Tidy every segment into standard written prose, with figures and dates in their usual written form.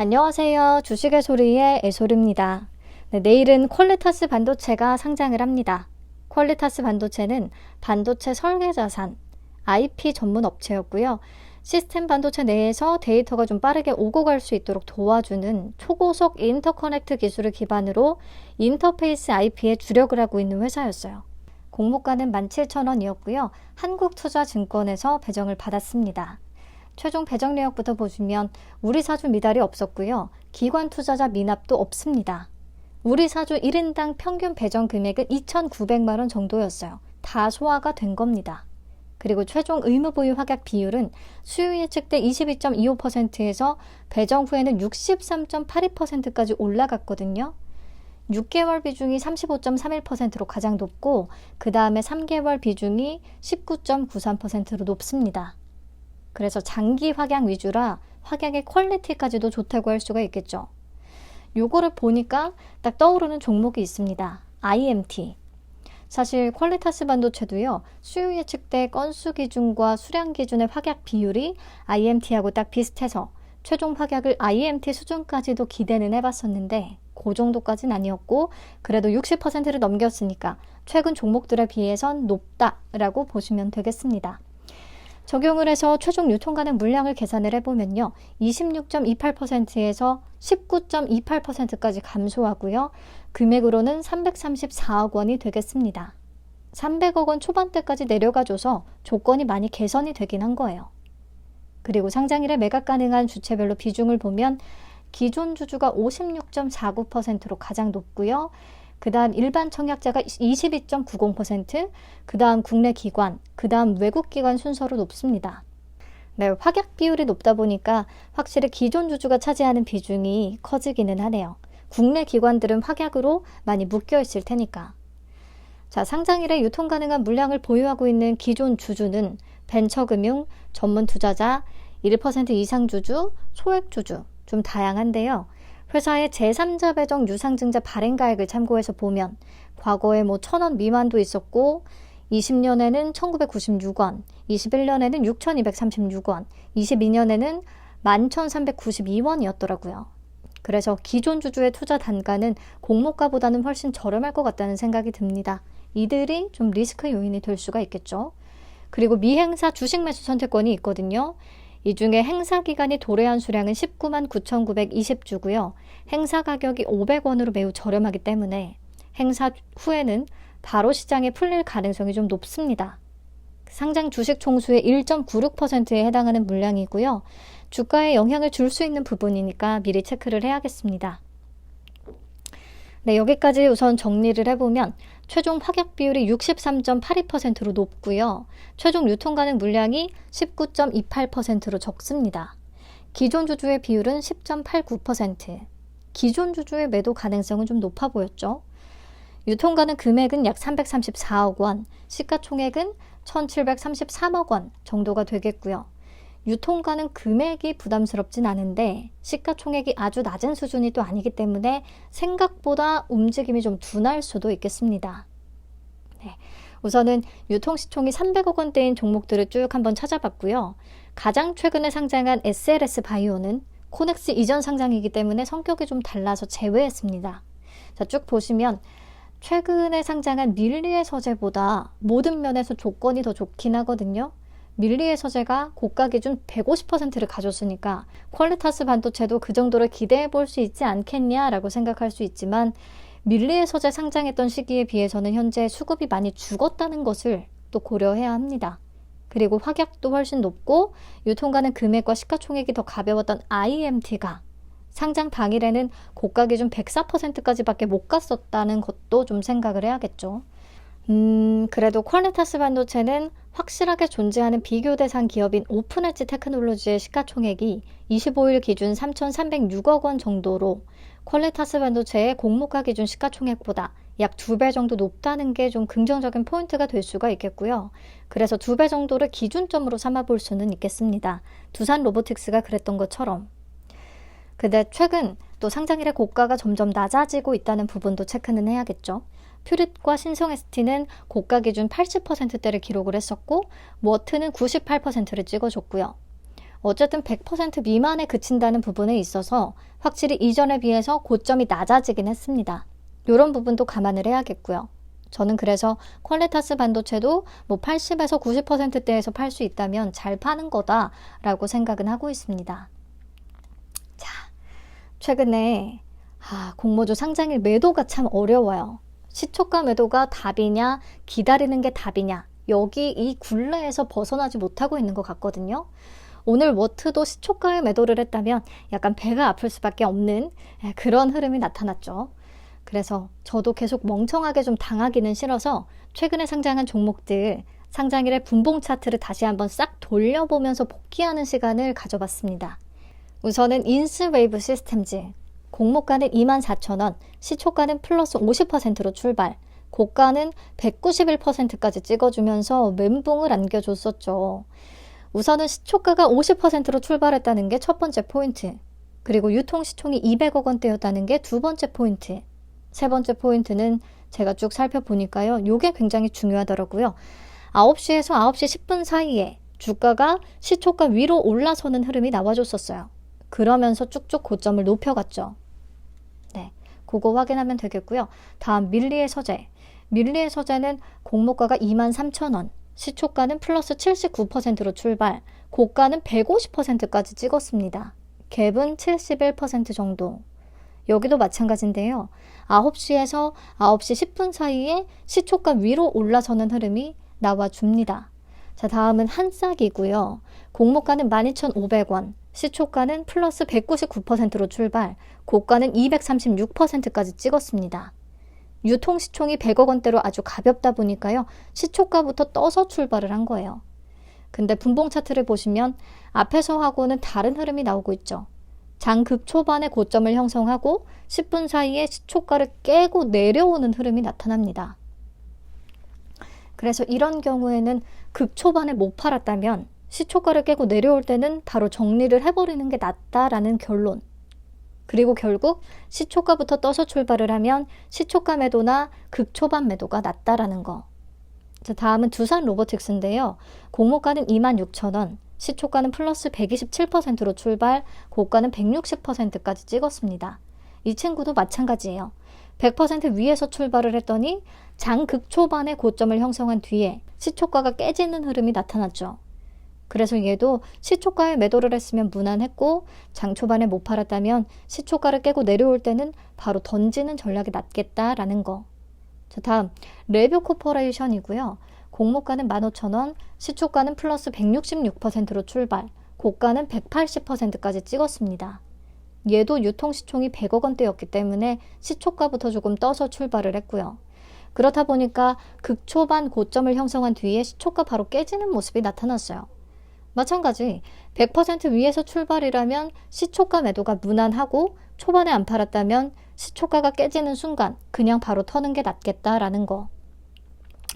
안녕하세요. 주식의 소리의 애소리입니다. 네, 내일은 퀄리타스 반도체가 상장을 합니다. 퀄리타스 반도체는 반도체 설계 자산, IP 전문 업체였고요. 시스템 반도체 내에서 데이터가 좀 빠르게 오고 갈 수 있도록 도와주는 초고속 인터커넥트 기술을 기반으로 인터페이스 IP에 주력을 하고 있는 회사였어요. 공모가는 17,000원이었고요. 한국투자증권에서 배정을 받았습니다. 최종 배정 내역부터 보시면 우리 사주 미달이 없었고요. 기관 투자자 미납도 없습니다. 우리 사주 1인당 평균 배정 금액은 2,900만 원 정도였어요. 다 소화가 된 겁니다. 그리고 최종 의무 보유 확약 비율은 수요 예측 때 22.25%에서 배정 후에는 63.82%까지 올라갔거든요. 6개월 비중이 35.31%로 가장 높고 그 다음에 3개월 비중이 19.93%로 높습니다. 그래서 장기 확약 위주라 확약의 퀄리티까지도 좋다고 할 수가 있겠죠. 요거를 보니까 딱 떠오르는 종목이 있습니다. IMT. 사실 퀄리타스 반도체도요. 수요 예측 때 건수 기준과 수량 기준의 확약 비율이 IMT하고 딱 비슷해서 최종 확약을 IMT 수준까지도 기대는 해봤었는데 그 정도까지는 아니었고 그래도 60%를 넘겼으니까 최근 종목들에 비해선 높다라고 보시면 되겠습니다. 적용을 해서 최종 유통 가능 물량을 계산을 해보면요. 26.28%에서 19.28%까지 감소하고요. 금액으로는 334억 원이 되겠습니다. 300억 원 초반대까지 내려가줘서 조건이 많이 개선이 되긴 한 거예요. 그리고 상장일에 매각 가능한 주체별로 비중을 보면 기존 주주가 56.49%로 가장 높고요. 그 다음 일반 청약자가 22.90%, 그 다음 국내 기관, 그 다음 외국 기관 순서로 높습니다. 네, 확약 비율이 높다 보니까 확실히 기존 주주가 차지하는 비중이 커지기는 하네요. 국내 기관들은 확약으로 많이 묶여 있을 테니까. 자, 상장일에 유통 가능한 물량을 보유하고 있는 기존 주주는 벤처금융, 전문 투자자, 1% 이상 주주, 소액 주주 좀 다양한데요. 회사의 제3자 배정 유상증자 발행가액을 참고해서 보면 과거에 1,000원 미만도 있었고 20년에는 1,996원, 21년에는 6,236원, 22년에는 11,392원이었더라고요. 그래서 기존 주주의 투자 단가는 공모가보다는 훨씬 저렴할 것 같다는 생각이 듭니다. 이들이 좀 리스크 요인이 될 수가 있겠죠. 그리고 미행사 주식 매수 선택권이 있거든요. 이 중에 행사 기간이 도래한 수량은 19만 9,920주고요. 행사 가격이 500원으로 매우 저렴하기 때문에 행사 후에는 바로 시장에 풀릴 가능성이 좀 높습니다. 상장 주식 총수의 1.96%에 해당하는 물량이고요. 주가에 영향을 줄 수 있는 부분이니까 미리 체크를 해야겠습니다. 네, 여기까지 우선 정리를 해보면 최종 확약 비율이 63.82%로 높고요. 최종 유통 가능 물량이 19.28%로 적습니다. 기존 주주의 비율은 10.89%. 기존 주주의 매도 가능성은 좀 높아 보였죠. 유통 가능 금액은 약 334억 원, 시가총액은 1,733억 원 정도가 되겠고요. 유통 가능 금액이 부담스럽진 않은데 시가총액이 아주 낮은 수준이 또 아니기 때문에 생각보다 움직임이 좀 둔할 수도 있겠습니다. 네, 우선은 유통시총이 300억 원대인 종목들을 쭉 한번 찾아봤고요. 가장 최근에 상장한 SLS 바이오는 코넥스 이전 상장이기 때문에 성격이 좀 달라서 제외했습니다. 자, 쭉 보시면 최근에 상장한 밀리의 서재보다 모든 면에서 조건이 더 좋긴 하거든요. 밀리의 서재가 고가 기준 150%를 가졌으니까 퀄리타스 반도체도 그 정도를 기대해 볼 수 있지 않겠냐라고 생각할 수 있지만 밀리의 서재 상장했던 시기에 비해서는 현재 수급이 많이 죽었다는 것을 또 고려해야 합니다. 그리고 확약도 훨씬 높고 유통 가능 금액과 시가총액이 더 가벼웠던 IMT가 상장 당일에는 고가 기준 104%까지밖에 못 갔었다는 것도 좀 생각을 해야겠죠. 그래도 퀄리타스 반도체는 확실하게 존재하는 비교 대상 기업인 오픈엣지 테크놀로지의 시가총액이 25일 기준 3,306억 원 정도로 퀄리타스 반도체의 공모가 기준 시가총액보다 약 2배 정도 높다는 게 좀 긍정적인 포인트가 될 수가 있겠고요. 그래서 2배 정도를 기준점으로 삼아 볼 수는 있겠습니다. 두산 로보틱스가 그랬던 것처럼. 근데 최근 또 상장일의 고가가 점점 낮아지고 있다는 부분도 체크는 해야겠죠. 퓨릿과 신성ST는 고가 기준 80%대를 기록을 했었고 워트는 98%를 찍어줬고요. 어쨌든 100% 미만에 그친다는 부분에 있어서 확실히 이전에 비해서 고점이 낮아지긴 했습니다. 이런 부분도 감안을 해야겠고요. 저는 그래서 퀄리타스 반도체도 뭐 80에서 90%대에서 팔 수 있다면 잘 파는 거다라고 생각은 하고 있습니다. 자, 최근에 공모주 상장일 매도가 참 어려워요. 시초가 매도가 답이냐, 기다리는 게 답이냐, 여기 이 굴레에서 벗어나지 못하고 있는 것 같거든요. 오늘 워트도 시초가에 매도를 했다면 약간 배가 아플 수밖에 없는 그런 흐름이 나타났죠. 그래서 저도 계속 멍청하게 좀 당하기는 싫어서 최근에 상장한 종목들 상장일의 분봉 차트를 다시 한번 싹 돌려보면서 복귀하는 시간을 가져봤습니다. 우선은 인스웨이브 시스템즈, 공모가는 24,000원, 시초가는 플러스 50%로 출발, 고가는 191%까지 찍어주면서 멘붕을 안겨줬었죠. 우선은 시초가가 50%로 출발했다는 게 첫 번째 포인트, 그리고 유통시총이 200억 원대였다는 게 두 번째 포인트, 세 번째 포인트는 제가 쭉 살펴보니까요. 이게 굉장히 중요하더라고요. 9시에서 9시 10분 사이에 주가가 시초가 위로 올라서는 흐름이 나와줬었어요. 그러면서 쭉쭉 고점을 높여갔죠. 네, 그거 확인하면 되겠고요. 다음 밀리의 서재. 밀리의 서재는 공모가가 23,000원, 시초가는 플러스 79%로 출발, 고가는 150%까지 찍었습니다. 갭은 71% 정도. 여기도 마찬가지인데요. 9시에서 9시 10분 사이에 시초가 위로 올라서는 흐름이 나와줍니다. 자, 다음은 한싹이고요. 공모가는 12,500원, 시초가는 플러스 199%로 출발, 고가는 236%까지 찍었습니다. 유통시총이 100억 원대로 아주 가볍다 보니까요. 시초가부터 떠서 출발을 한 거예요. 근데 분봉 차트를 보시면 앞에서 하고는 다른 흐름이 나오고 있죠. 장 극초반에 고점을 형성하고 10분 사이에 시초가를 깨고 내려오는 흐름이 나타납니다. 그래서 이런 경우에는 극초반에 못 팔았다면 시초가를 깨고 내려올 때는 바로 정리를 해버리는 게 낫다라는 결론. 그리고 결국 시초가부터 떠서 출발을 하면 시초가 매도나 극초반 매도가 낫다라는 거. 자, 다음은 두산 로보틱스인데요. 공모가는 26,000원, 시초가는 플러스 127%로 출발, 고가는 160%까지 찍었습니다. 이 친구도 마찬가지예요. 100% 위에서 출발을 했더니 장 극초반에 고점을 형성한 뒤에 시초가가 깨지는 흐름이 나타났죠. 그래서 얘도 시초가에 매도를 했으면 무난했고 장 초반에 못 팔았다면 시초가를 깨고 내려올 때는 바로 던지는 전략이 낫겠다라는 거. 자, 다음 레뷰 코퍼레이션이고요. 공모가는 15,000원, 시초가는 플러스 166%로 출발, 고가는 180%까지 찍었습니다. 얘도 유통시총이 100억 원대였기 때문에 시초가부터 조금 떠서 출발을 했고요. 그렇다 보니까 극초반 고점을 형성한 뒤에 시초가 바로 깨지는 모습이 나타났어요. 마찬가지 100% 위에서 출발이라면 시초가 매도가 무난하고 초반에 안 팔았다면 시초가가 깨지는 순간 그냥 바로 터는 게 낫겠다라는 거.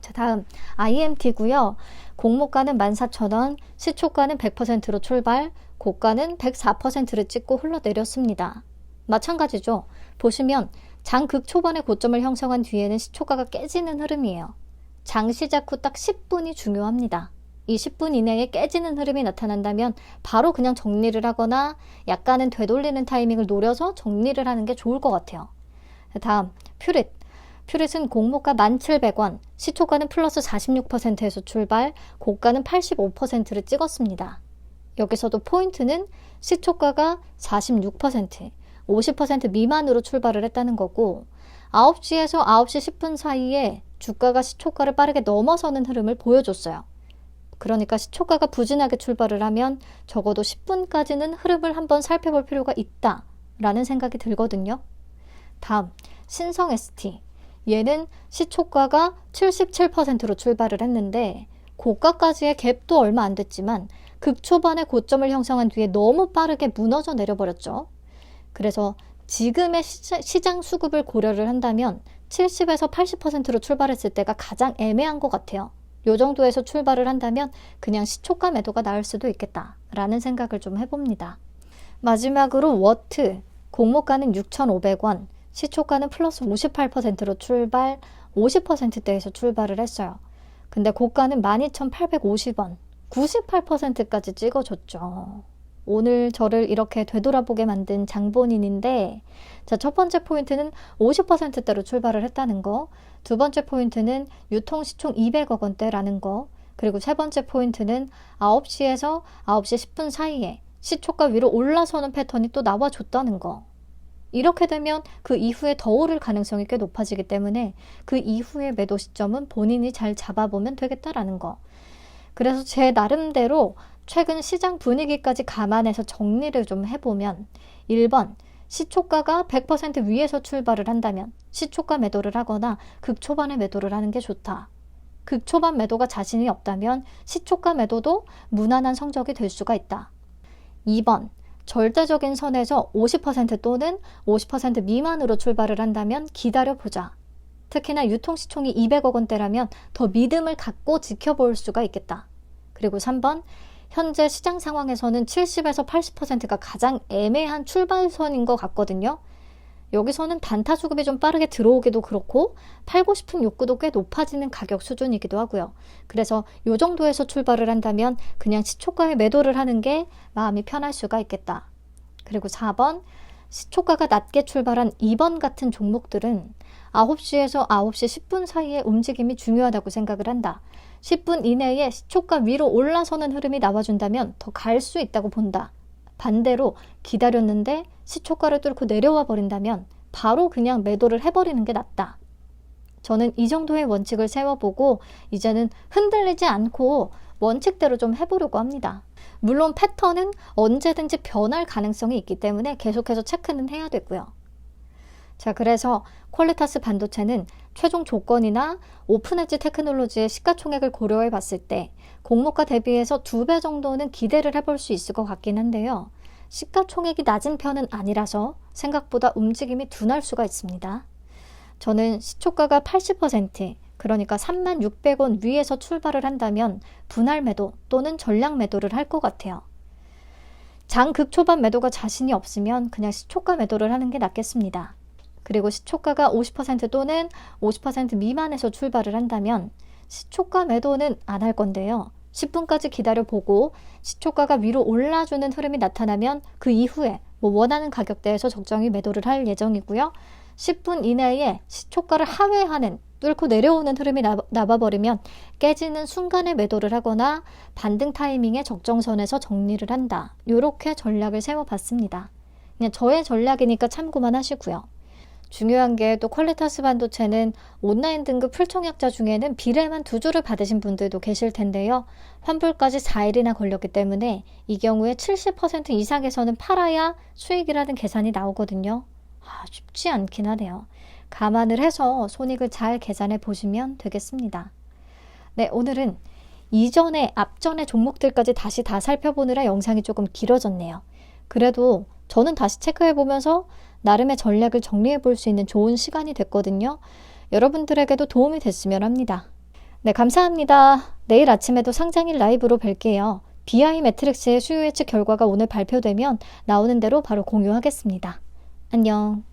자, 다음 IMT고요. 공모가는 14,000원, 시초가는 100%로 출발, 고가는 104%를 찍고 흘러내렸습니다. 마찬가지죠. 보시면 장 극초반에 고점을 형성한 뒤에는 시초가가 깨지는 흐름이에요. 장 시작 후 딱 10분이 중요합니다. 이 10분 이내에 깨지는 흐름이 나타난다면 바로 그냥 정리를 하거나 약간은 되돌리는 타이밍을 노려서 정리를 하는 게 좋을 것 같아요. 다음 퓨릿. 퓨릿은 공모가 17,000원, 시초가는 플러스 46%에서 출발, 고가는 85%를 찍었습니다. 여기서도 포인트는 시초가가 46%, 50% 미만으로 출발을 했다는 거고 9시에서 9시 10분 사이에 주가가 시초가를 빠르게 넘어서는 흐름을 보여줬어요. 그러니까 시초가가 부진하게 출발을 하면 적어도 10분까지는 흐름을 한번 살펴볼 필요가 있다라는 생각이 들거든요. 다음 신성 ST. 얘는 시초가가 77%로 출발을 했는데 고가까지의 갭도 얼마 안 됐지만 극초반에 고점을 형성한 뒤에 너무 빠르게 무너져 내려버렸죠. 그래서 지금의 시장 수급을 고려를 한다면 70에서 80%로 출발했을 때가 가장 애매한 것 같아요. 요 정도에서 출발을 한다면 그냥 시초가 매도가 나을 수도 있겠다라는 생각을 좀 해봅니다. 마지막으로 워트. 공모가는 6,500원, 시초가는 플러스 58%로 출발, 50%대에서 출발을 했어요. 근데 고가는 12,850원, 98%까지 찍어줬죠. 오늘 저를 이렇게 되돌아보게 만든 장본인인데, 자, 첫 번째 포인트는 50%대로 출발을 했다는 거, 두 번째 포인트는 유통시총 200억 원대라는 거, 그리고 세 번째 포인트는 9시에서 9시 10분 사이에 시초가 위로 올라서는 패턴이 또 나와줬다는 거. 이렇게 되면 그 이후에 더 오를 가능성이 꽤 높아지기 때문에 그 이후의 매도 시점은 본인이 잘 잡아보면 되겠다라는 거. 그래서 제 나름대로 최근 시장 분위기까지 감안해서 정리를 좀 해보면 1번, 시초가가 100% 위에서 출발을 한다면 시초가 매도를 하거나 극초반에 매도를 하는 게 좋다. 극초반 매도가 자신이 없다면 시초가 매도도 무난한 성적이 될 수가 있다. 2번, 절대적인 선에서 50% 또는 50% 미만으로 출발을 한다면 기다려보자. 특히나 유통시총이 200억 원대라면 더 믿음을 갖고 지켜볼 수가 있겠다. 그리고 3번, 현재 시장 상황에서는 70에서 80%가 가장 애매한 출발선인 것 같거든요. 여기서는 단타 수급이 좀 빠르게 들어오기도 그렇고 팔고 싶은 욕구도 꽤 높아지는 가격 수준이기도 하고요. 그래서 이 정도에서 출발을 한다면 그냥 시초가에 매도를 하는 게 마음이 편할 수가 있겠다. 그리고 4번, 시초가가 낮게 출발한 2번 같은 종목들은 9시에서 9시 10분 사이에 움직임이 중요하다고 생각을 한다. 10분 이내에 시초가 위로 올라서는 흐름이 나와준다면 더 갈 수 있다고 본다. 반대로 기다렸는데 시초가를 뚫고 내려와 버린다면 바로 그냥 매도를 해버리는 게 낫다. 저는 이 정도의 원칙을 세워보고 이제는 흔들리지 않고 원칙대로 좀 해보려고 합니다. 물론 패턴은 언제든지 변할 가능성이 있기 때문에 계속해서 체크는 해야 되고요. 자, 그래서 퀄리타스 반도체는 최종 조건이나 오픈엣지 테크놀로지의 시가총액을 고려해 봤을 때 공모가 대비해서 2배 정도는 기대를 해볼 수 있을 것 같긴 한데요. 시가총액이 낮은 편은 아니라서 생각보다 움직임이 둔할 수가 있습니다. 저는 시초가가 80%, 그러니까 36,600원 위에서 출발을 한다면 분할 매도 또는 전량 매도를 할 것 같아요. 장 극초반 매도가 자신이 없으면 그냥 시초가 매도를 하는 게 낫겠습니다. 그리고 시초가가 50% 또는 50% 미만에서 출발을 한다면 시초가 매도는 안 할 건데요. 10분까지 기다려보고 시초가가 위로 올라주는 흐름이 나타나면 그 이후에 원하는 가격대에서 적정히 매도를 할 예정이고요. 10분 이내에 시초가를 하회하는, 뚫고 내려오는 흐름이 나와버리면 깨지는 순간에 매도를 하거나 반등 타이밍에 적정선에서 정리를 한다. 이렇게 전략을 세워봤습니다. 그냥 저의 전략이니까 참고만 하시고요. 중요한 게 또 퀄리타스 반도체는 온라인 등급 풀청약자 중에는 비례만 2주를 받으신 분들도 계실 텐데요. 환불까지 4일이나 걸렸기 때문에 이 경우에 70% 이상에서는 팔아야 수익이라는 계산이 나오거든요. 쉽지 않긴 하네요. 감안을 해서 손익을 잘 계산해 보시면 되겠습니다. 네, 오늘은 이전에 앞전의 종목들까지 다시 다 살펴보느라 영상이 조금 길어졌네요. 그래도 저는 다시 체크해 보면서 나름의 전략을 정리해 볼 수 있는 좋은 시간이 됐거든요. 여러분들에게도 도움이 됐으면 합니다. 네, 감사합니다. 내일 아침에도 상장일 라이브로 뵐게요. BI 매트릭스의 수요 예측 결과가 오늘 발표되면 나오는 대로 바로 공유하겠습니다. 안녕.